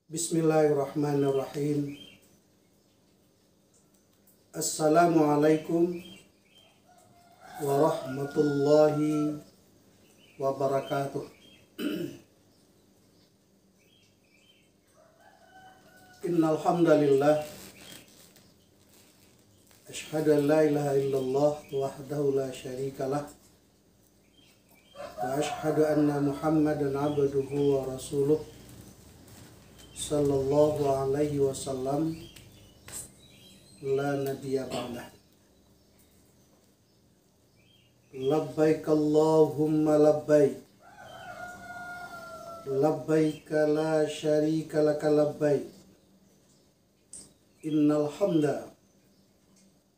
Bismillahirrahmanirrahim. Assalamualaikum warahmatullahi wabarakatuh. Innal hamdalillah asyhadu an la ilaha illallah wahdahu la syarikalah wa asyhadu anna Muhammadan abduhu wa rasuluh sallallahu alaihi wasallam la nabiyya ba'dah. Labbaik Allahumma labbaik, labbaik la syarika laka labbaik, innal hamda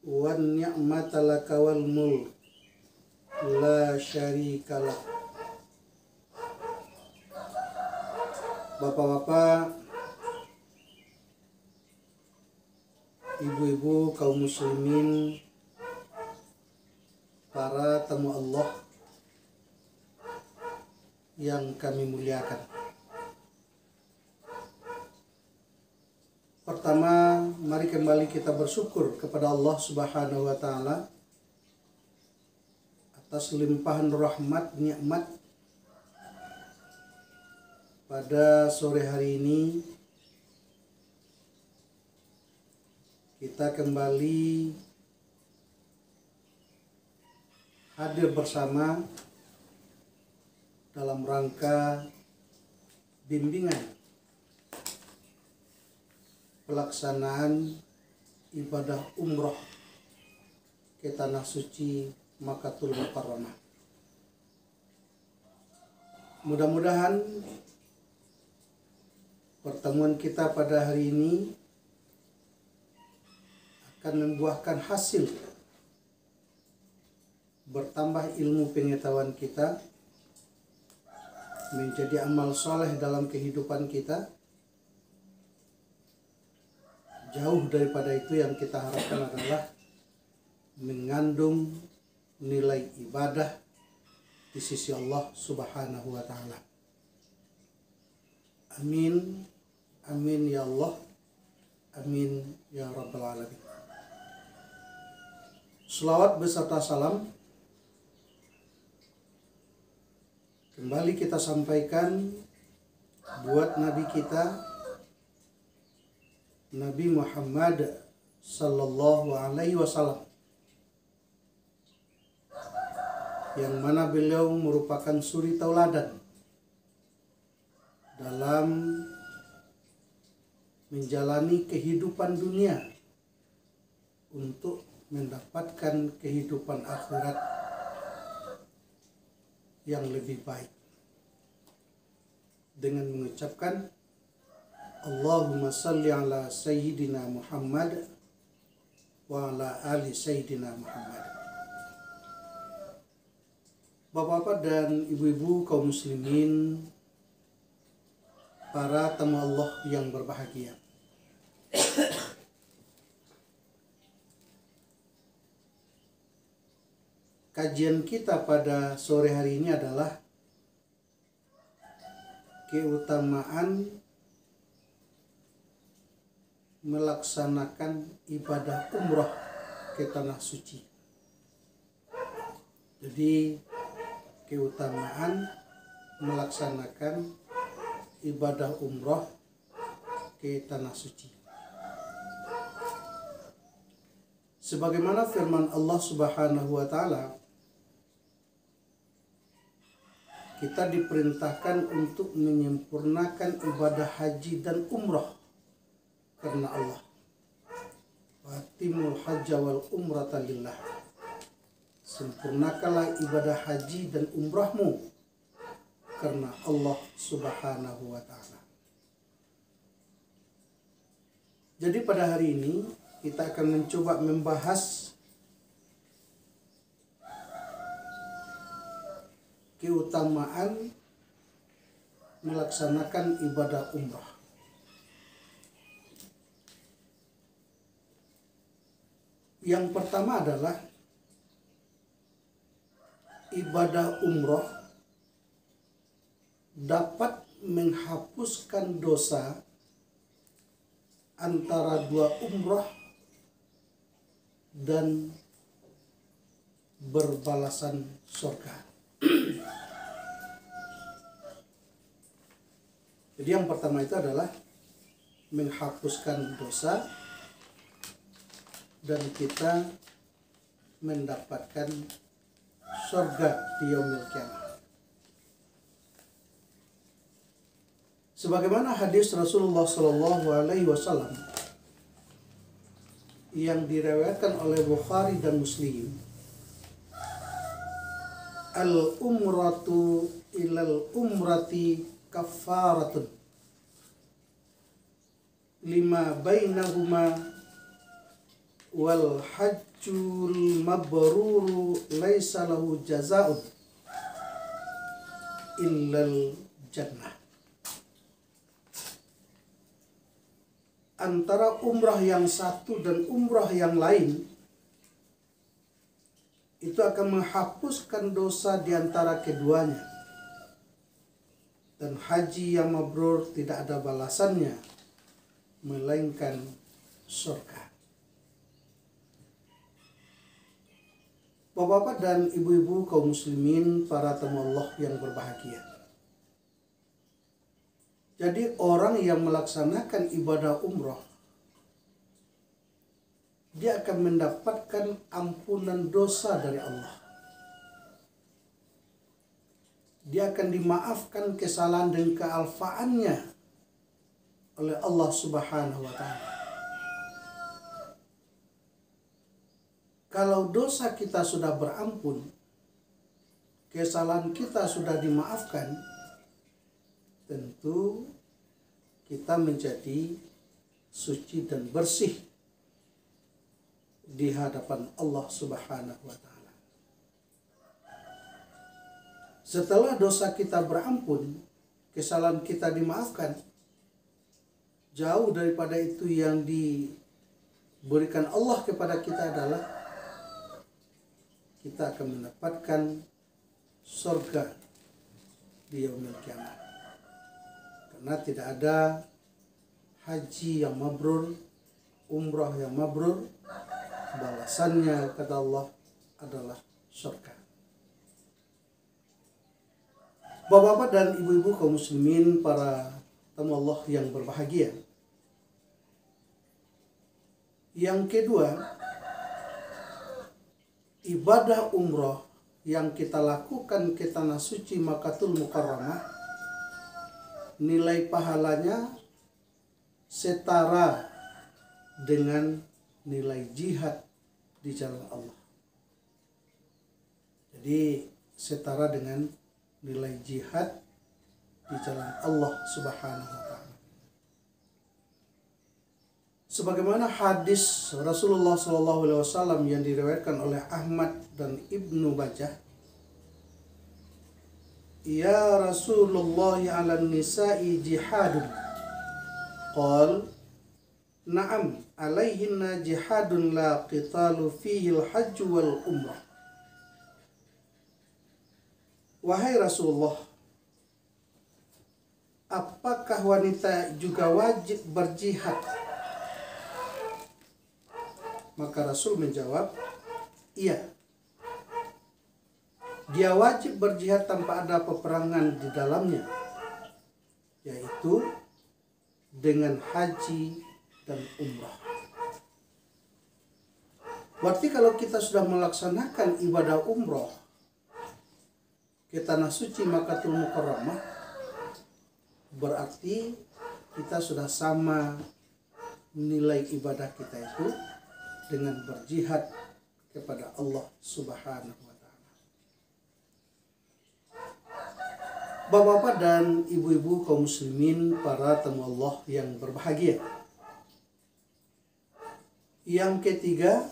wan ni'mata laka wal mulk la syarika lak. Bapak-bapak, ibu-ibu, kaum muslimin, para tamu Allah yang kami muliakan. Pertama, mari kembali kita bersyukur kepada Allah Subhanahu wa taala atas limpahan rahmat nikmat pada sore hari ini. Kita kembali hadir bersama dalam rangka bimbingan pelaksanaan ibadah umroh ke tanah suci Makkatul Mukarramah. Mudah-mudahan pertemuan kita pada hari ini akan membuahkan hasil, bertambah ilmu pengetahuan kita, menjadi amal soleh dalam kehidupan kita. Jauh daripada itu, yang kita harapkan adalah mengandung nilai ibadah di sisi Allah Subhanahu wa taala. Amin, amin ya Allah, amin ya rabbal alamin. Selawat beserta salam kembali kita sampaikan buat Nabi kita, Nabi Muhammad sallallahu alaihi wasallam, yang mana beliau merupakan suri tauladan dalam menjalani kehidupan dunia untuk mendapatkan kehidupan akhirat yang lebih baik, dengan mengucapkan Allahumma salli ala Sayyidina Muhammad wa ala ali Sayyidina Muhammad. Bapak-bapak dan ibu-ibu kaum muslimin, para tamu Allah yang berbahagia, kajian kita pada sore hari ini adalah keutamaan melaksanakan ibadah umroh ke tanah suci. Jadi keutamaan melaksanakan ibadah umroh ke tanah suci. Sebagaimana firman Allah Subhanahu wa taala, kita diperintahkan untuk menyempurnakan ibadah haji dan umroh karena Allah. Fatimul hajja wal umrata lillah. Sempurnakanlah ibadah haji dan umrahmu karena Allah Subhanahu wa taala. Jadi pada hari ini kita akan mencoba membahas keutamaan melaksanakan ibadah umrah. Yang pertama adalah ibadah umrah dapat menghapuskan dosa antara dua umrah dan berbalasan surga. Jadi yang pertama itu adalah menghapuskan dosa dan kita mendapatkan surga di yaumil kiamah. Sebagaimana hadis Rasulullah SAW yang diriwayatkan oleh Bukhari dan Muslim, al-umratu ilal umrati kafaratun lima bainahuma wal hajjul mabruru laisa lahu jazaa'un illal jannah. Antara umrah yang satu dan umrah yang lain itu akan menghapuskan dosa di antara keduanya, dan haji yang mabrur tidak ada balasannya melainkan surga. Bapak-bapak dan ibu-ibu kaum muslimin, para tamu Allah yang berbahagia. Jadi orang yang melaksanakan ibadah umrah, dia akan mendapatkan ampunan dosa dari Allah. Dia akan dimaafkan kesalahan dan kealfaannya oleh Allah Subhanahu wa Ta'ala. Kalau dosa kita sudah berampun, kesalahan kita sudah dimaafkan, tentu kita menjadi suci dan bersih di hadapan Allah Subhanahu wa Ta'ala. Setelah dosa kita berampun, kesalahan kita dimaafkan, jauh daripada itu yang diberikan Allah kepada kita adalah kita akan mendapatkan surga di yaumil kiamah. Karena tidak ada haji yang mabrur, umrah yang mabrur, balasannya kata Allah adalah surga. Bapak-bapak dan ibu-ibu kaum muslimin, para tamu Allah yang berbahagia. Yang kedua, ibadah umrah yang kita lakukan ke tanah suci Makkahul Mukarramah, nilai pahalanya setara dengan nilai jihad di jalan Allah. Jadi setara dengan nilai jihad di jalan Allah Subhanahu wa Ta'ala. Sebagaimana hadis Rasulullah SAW yang diriwayatkan oleh Ahmad dan Ibnu Majah, ya Rasulullah ala nisa'i jihadun. Qal, na'am, alaihinna jihadun la qitalu fihi al-hajj wal umrah. Wahai Rasulullah, apakah wanita juga wajib berjihad? Maka Rasul menjawab, iya. Dia wajib berjihad tanpa ada peperangan di dalamnya, yaitu dengan haji dan umrah. Berarti kalau kita sudah melaksanakan ibadah umrah ke tanah suci Makkahul Mukarramah, berarti kita sudah sama nilai ibadah kita itu dengan berjihad kepada Allah Subhanahu wa Ta'ala. Bapak-bapak dan ibu-ibu kaum muslimin, para tamu Allah yang berbahagia. Yang ketiga,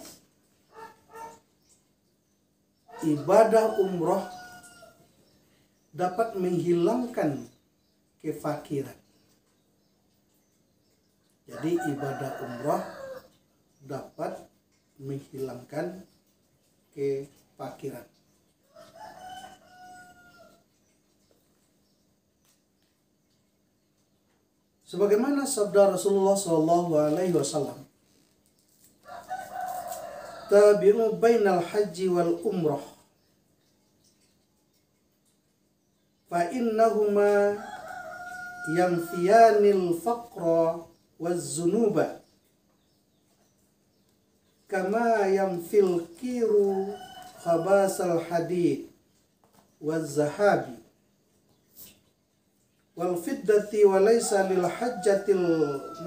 ibadah umrah dapat menghilangkan kefakiran. Jadi ibadah umrah dapat menghilangkan kefakiran. Sebagaimana sabda Rasulullah Shallallahu Alaihi Wasallam, tabi'u bainal haji wal umrah, fa innahuma yanfiyanil faqra waz zunuba kama yanfil kiru khabasal hadid waz zahabi wal fiddati wa laysa lil hajjatil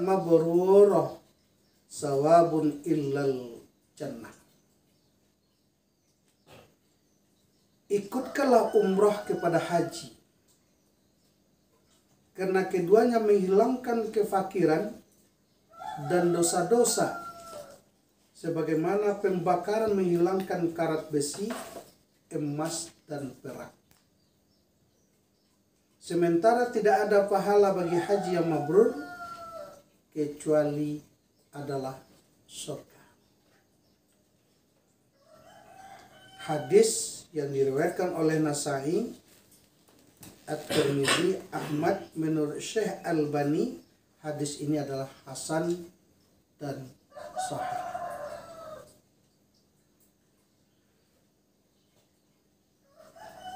mabrurah sawabun illal jannah. Ikutkanlah umrah kepada haji, karena keduanya menghilangkan kefakiran dan dosa-dosa, sebagaimana pembakaran menghilangkan karat besi, emas, dan perak. Sementara tidak ada pahala bagi haji yang mabrur kecuali adalah surga. Hadis yang diriwayatkan oleh Nasai, At-Tirmidzi, Ahmad, menurut Syekh Albani, hadis ini adalah hasan dan sahih.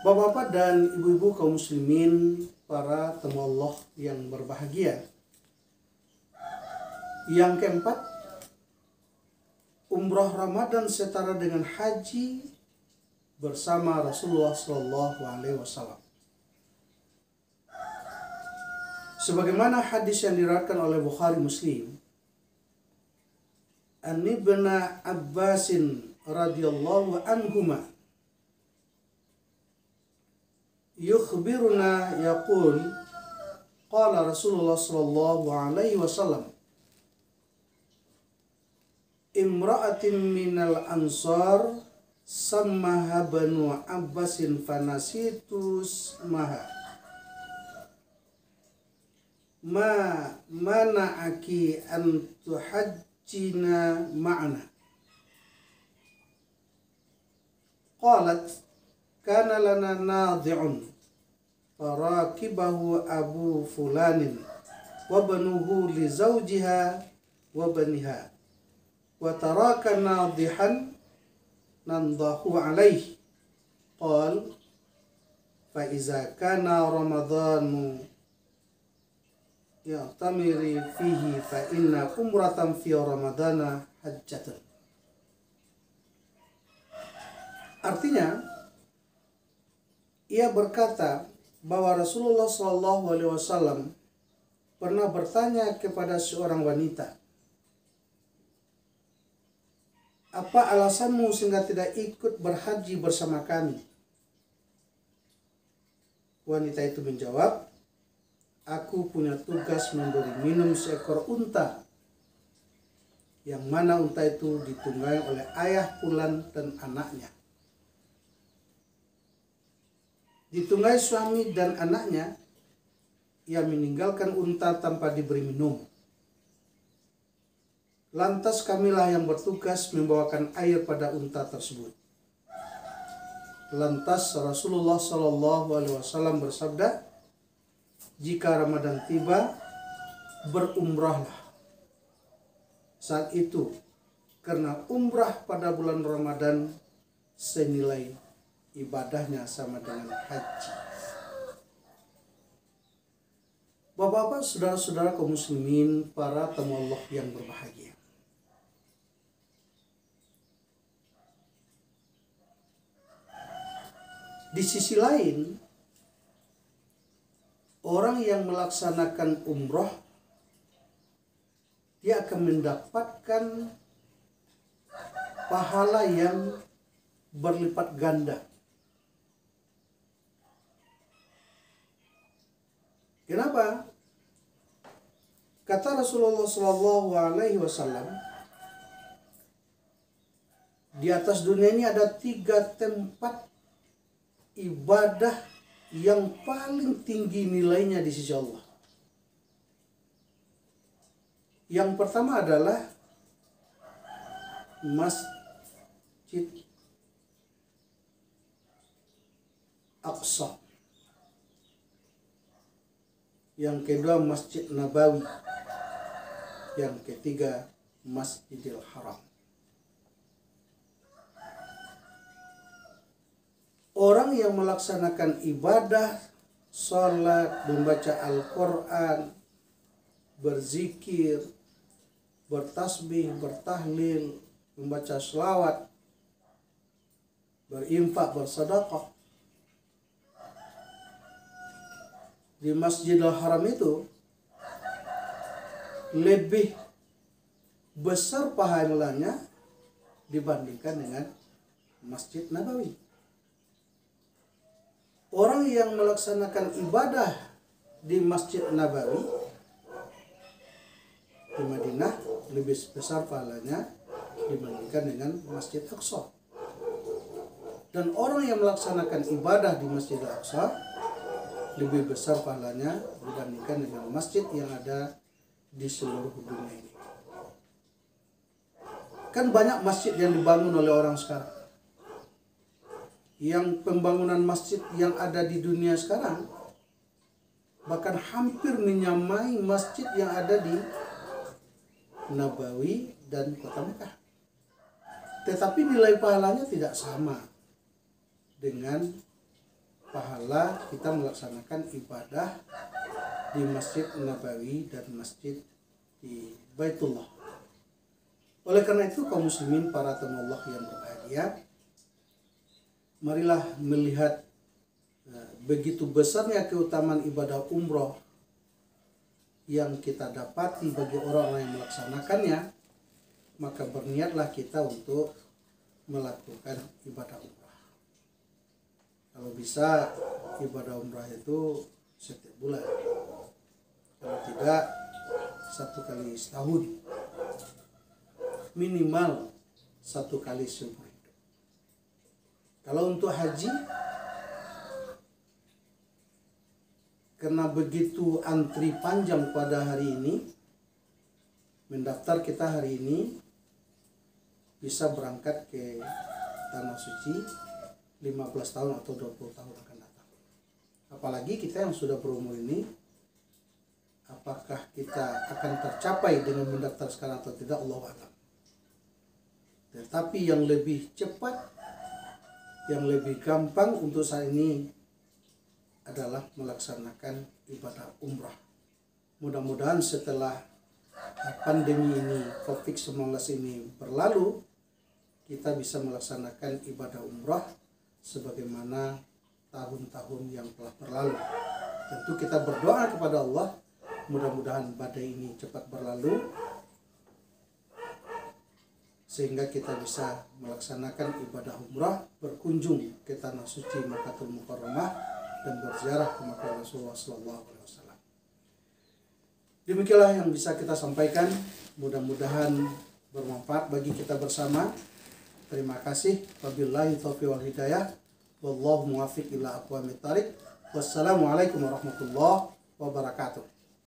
Bapak-bapak dan ibu-ibu kaum muslimin, para tamu Allah yang berbahagia. Yang keempat, umrah Ramadan setara dengan haji bersama Rasulullah Shallallahu Alaihi Wasallam. Sebagaimana hadis yang diriwayatkan oleh Bukhari Muslim, An Ibn Abbasin radhiyallahu anhuma yukhbiruna yaqul qala Rasulullah sallallahu alaihi wasallam imra'atin minal ansar sammaha banu Abbasin fanasitus maha ma mana'aki an tuhajjina ma'ana qalat kana lana nadhi'un farakibahu abu fulanin wa banuhu li zawjiha wa baniha wa taraka nadhihan nandahu alaihi qal fa iza kana ramadhanu ya'tamiri fihi fa inna umratan fi ramadana hajjatan. Artinya, ia berkata bahwa Rasulullah SAW pernah bertanya kepada seorang wanita, apa alasanmu sehingga tidak ikut berhaji bersama kami? Wanita itu menjawab, aku punya tugas memberi minum seekor unta, yang mana unta itu ditunggangi oleh ayah Fulan dan anaknya. Ditunggangi suami dan anaknya, ia meninggalkan unta tanpa diberi minum. Lantas kamilah yang bertugas membawakan air pada unta tersebut. Lantas Rasulullah SAW bersabda, jika Ramadan tiba, berumrahlah. Saat itu, karena umrah pada bulan Ramadan senilai ibadahnya sama dengan haji. Bapak-bapak, saudara-saudara kaum muslimin, para tamu Allah yang berbahagia. Di sisi lain, orang yang melaksanakan umrah, dia akan mendapatkan pahala yang berlipat ganda. Kenapa? Kata Rasulullah SAW, di atas dunia ini ada 3 tempat ibadah yang paling tinggi nilainya di sisi Allah. Yang pertama adalah Masjid Aqsa, yang kedua Masjid Nabawi, yang ketiga Masjidil Haram. Orang yang melaksanakan ibadah, sholat, membaca Al-Quran, berzikir, bertasbih, bertahlil, membaca sholawat, berinfak, bersedekah di Masjidil Haram itu lebih besar pahalanya dibandingkan dengan Masjid Nabawi. Orang yang melaksanakan ibadah di Masjid Nabawi di Madinah lebih besar pahalanya dibandingkan dengan Masjid Aqsa. Dan orang yang melaksanakan ibadah di Masjid Aqsa lebih besar pahalanya dibandingkan dengan masjid yang ada di seluruh dunia ini. Kan banyak masjid yang dibangun oleh orang sekarang. Yang pembangunan masjid yang ada di dunia sekarang bahkan hampir menyamai masjid yang ada di Nabawi dan Kota Mekah. Tetapi nilai pahalanya tidak sama dengan pahala kita melaksanakan ibadah di Masjid Nabawi dan Masjid di Baitullah. Oleh karena itu kaum muslimin para tamu Allah yang berbahagia, marilah melihat begitu besarnya keutamaan ibadah umroh yang kita dapati bagi orang-orang yang melaksanakannya, maka berniatlah kita untuk melakukan ibadah umrah. Kalau bisa ibadah umrah itu setiap bulan, kalau tidak 1 kali setahun, minimal 1 kali seumur hidup. Kalau untuk haji, karena begitu antri panjang pada hari ini, mendaftar kita hari ini bisa berangkat ke Tanah Suci 15 tahun atau 20 tahun akan datang. Apalagi kita yang sudah berumur ini, apakah kita akan tercapai dengan mendaftar sekarang atau tidak, Allahu a'lam. Tetapi yang lebih cepat, yang lebih gampang untuk saat ini adalah melaksanakan ibadah umrah. Mudah-mudahan setelah pandemi ini, COVID-19 ini berlalu, kita bisa melaksanakan ibadah umrah sebagaimana tahun-tahun yang telah berlalu. Tentu kita berdoa kepada Allah, mudah-mudahan badai ini cepat berlalu sehingga kita bisa melaksanakan ibadah umrah, berkunjung ke tanah suci Makkahul Mukarramah dan berziarah ke makam Rasulullah SAW. Demikianlah yang bisa kita sampaikan, mudah-mudahan bermanfaat bagi kita bersama. Terima kasih. Wabillahi taufiq wal hidayah. Wallahu muwaffiq ila aqwamit thariq. Wassalamualaikum warahmatullahi wabarakatuh.